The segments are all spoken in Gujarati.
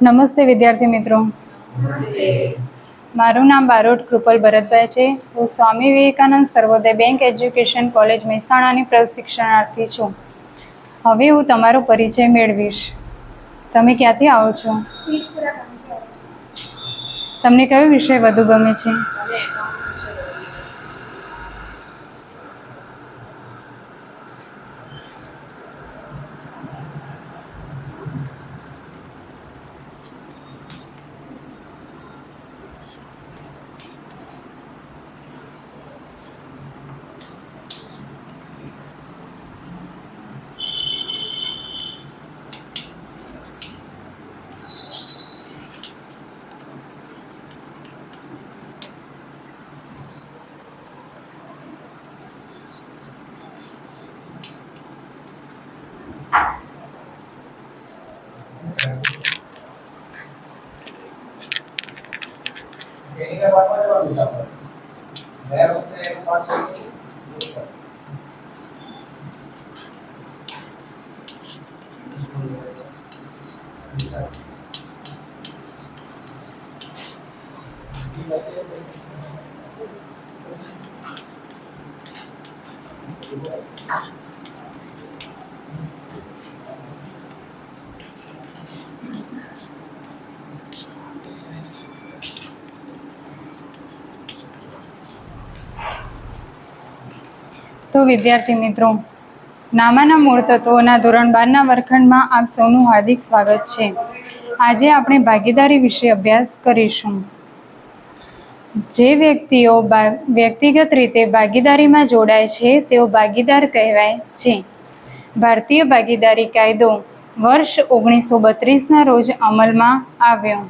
નમસ્તે વિદ્યાર્થી મિત્રો, મારું નામ બારોટ કૃપલ ભરતભાઈ છે. હું સ્વામી વિવેકાનંદ સર્વોદય બેંક એજ્યુકેશન કોલેજ મહેસાણાની પ્રશિક્ષણાર્થી છું. હવે હું તમારો પરિચય મેળવીશ. તમે ક્યાંથી આવો છો? તમને કયો વિષય વધુ ગમે છે? તો વિદ્યાર્થી મિત્રો, નામાના મૂળ તત્વોના ધોરણ 12ના વર્ગખંડમાં આપ સૌનું હાર્દિક સ્વાગત છે. આજે આપણે ભાગીદારી વિશે અભ્યાસ કરીશું. જે વ્યક્તિઓ વ્યક્તિગત રીતે ભાગીદારીમાં જોડાય છે તેઓ ભાગીદાર કહેવાય છે. ભારતીય ભાગીદારી કાયદો વર્ષ 1932ના રોજ અમલમાં આવ્યો.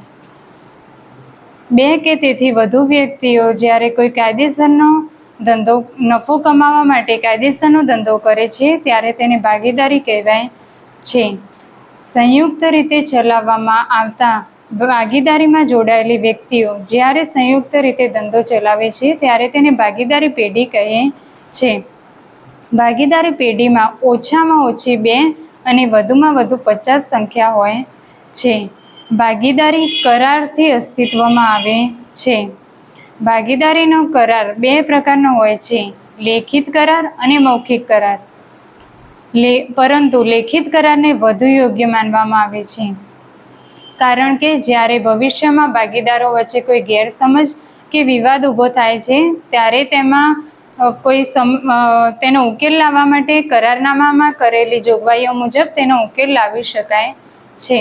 બે કે તેથી વધુ વ્યક્તિઓ જ્યારે કોઈ કાયદેસરનો નફો કમાવા માટે કાયદેસરનો ધંધો કરે છે ત્યારે તેને ભાગીદારી કહેવાય છે. સંયુક્ત રીતે ચલાવવામાં આવતા ભાગીદારીમાં જોડાયેલી વ્યક્તિઓ જ્યારે સંયુક્ત રીતે ધંધો ચલાવે છે ત્યારે તેને ભાગીદારી પેઢી કહે છે. ભાગીદારી પેઢીમાં ઓછામાં ઓછી 2 અને વધુમાં વધુ 50 સંખ્યા હોય છે. ભાગીદારી કરારથી અસ્તિત્વમાં આવે છે. ભાગીદારીનો કરાર 2 પ્રકારનો હોય છે: લેખિત કરાર અને મૌખિક કરાર. પરંતુ લેખિત કરારને વધુ યોગ્ય માનવામાં આવે છે, કારણ કે જ્યારે ભવિષ્યમાં ભાગીદારો વચ્ચે કોઈ ગેરસમજ કે વિવાદ ઊભો થાય છે ત્યારે તેનો ઉકેલ લાવવા માટે કરારનામામાં કરેલી જોગવાઈઓ મુજબ તેનો ઉકેલ લાવી શકાય છે.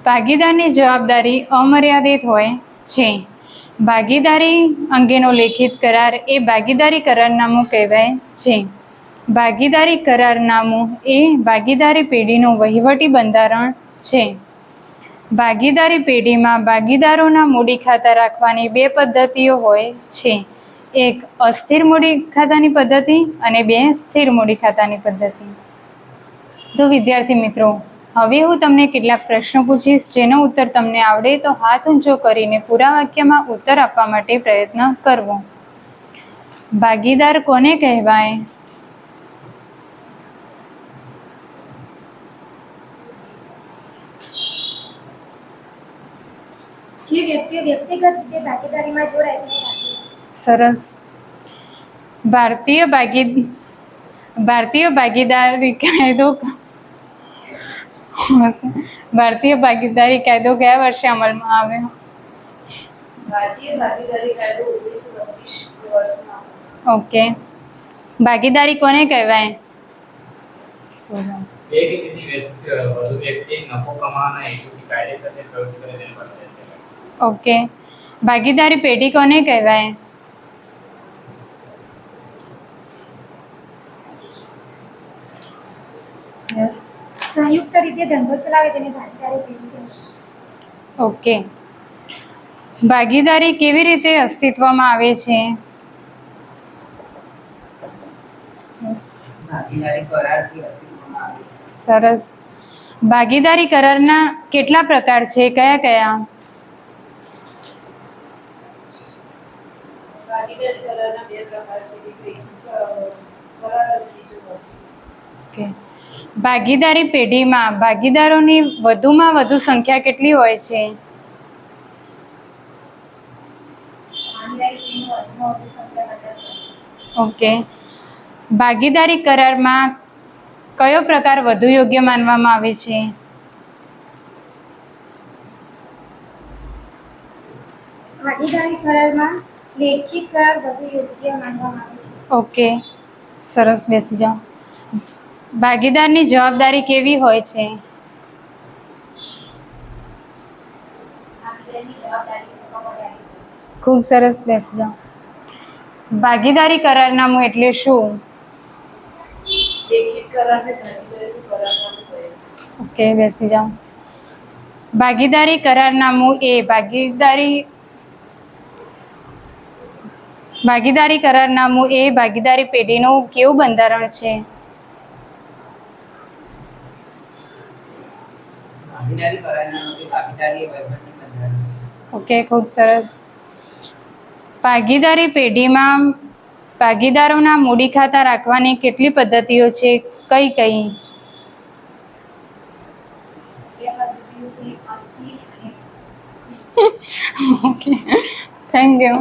ભાગીદારની જવાબદારી અમર્યાદિત હોય છે. ભાગીદારી અંગેનો લેખિત કરાર એ ભાગીદારી કરારનામું કહેવાય છે. ભાગીદારી કરારનામું એ ભાગીદારી પેઢીનું વહીવટી બંધારણ છે. ભાગીદારી પેઢીમાં ભાગીદારોના મૂડી ખાતા રાખવાની 2 પદ્ધતિઓ હોય છે: એક અસ્થિર મૂડી ખાતાની પદ્ધતિ અને 2 સ્થિર મૂડી ખાતાની પદ્ધતિ. તો વિદ્યાર્થી મિત્રો, હવે હું તમને કેટલાક પ્રશ્નો પૂછીશ, જેનો ઉત્તર તમને આવડે તો હાથ ઊંચો કરીને પૂરા વાક્યમાં ઉત્તર આપવા માટે પ્રયત્ન કરવો. ભાગીદાર કોને કહેવાય? જે વ્યક્તિઓ વ્યક્તિગત રીતે ભાગીદારીમાં જોડાય તેને ભાગીદાર. સરસ. ભારતીય ભાગીદારી કાયદો ભારતીય ભાગીદારી કાયદો કયા વર્ષે અમલમાં આવ્યો? ભારતીય ભાગીદારી કાયદો 1932 વર્ષમાં. ઓકે. ભાગીદારી કોને કહેવાય? બે કે તેથી વધુ વ્યક્તિ નફો કમાવાના હેતુથી કાયદેસર રીતે પ્રવૃત્તિ કરે તેને ભાગીદારી કહેવાય. ઓકે. ભાગીદારી પેઢી કોને કહેવાય? યસ. સંયુક્ત રીતે ધંધો ચલાવે તેને ભાગીદારી પેઢી કહેવાય. ઓકે. ભાગીદારી કેવી રીતે અસ્તિત્વમાં આવે છે? ભાગીદારી કરારથી અસ્તિત્વમાં આવે છે. સરસ. ભાગીદારી કરારના કેટલા પ્રકાર છે? કયા કયા? ભાગીદારી કરારના 2 પ્રકાર છે: કરાર અને જોગવાઈ. ઓકે. ભાગીદારી પેઢીમાં ભાગીદારોની વધુમાં વધુ સંખ્યા કેટલી હોય છે? ઓકે. ભાગીદારી કરારમાં કયો પ્રકાર વધુ યોગ્ય માનવામાં આવે છે? ભાગીદારી કરારમાં લેખિત કરાર વધુ યોગ્ય માનવામાં આવે છે. ઓકે, સરસ, બેસી જાઓ. ભાગીદારની જવાબદારી કેવી હોય છે? ખૂબ સરસ, બેસી જાઓ. ભાગીદારી કરારનામું એટલે શું? લેખિત કરારને ભાગીદારીનું કરારનામું કહે છે. ઓકે, બેસી જાઓ. ભાગીદારી કરારનામું એ ભાગીદારી કરારનામું એ ભાગીદારી પેઢીનું કેવું બંધારણ છે? ભાગીદારી કરારના કે ભાગીદારી એ વહીવટનું બંધારણ છે. ઓકે, ખૂબ સરસ. ભાગીદારી પેઢીમાં ભાગીદારોના મૂડી ખાતા રાખવાની કેટલી પદ્ધતિઓ છે? કઈ કઈ? Okay, thank you.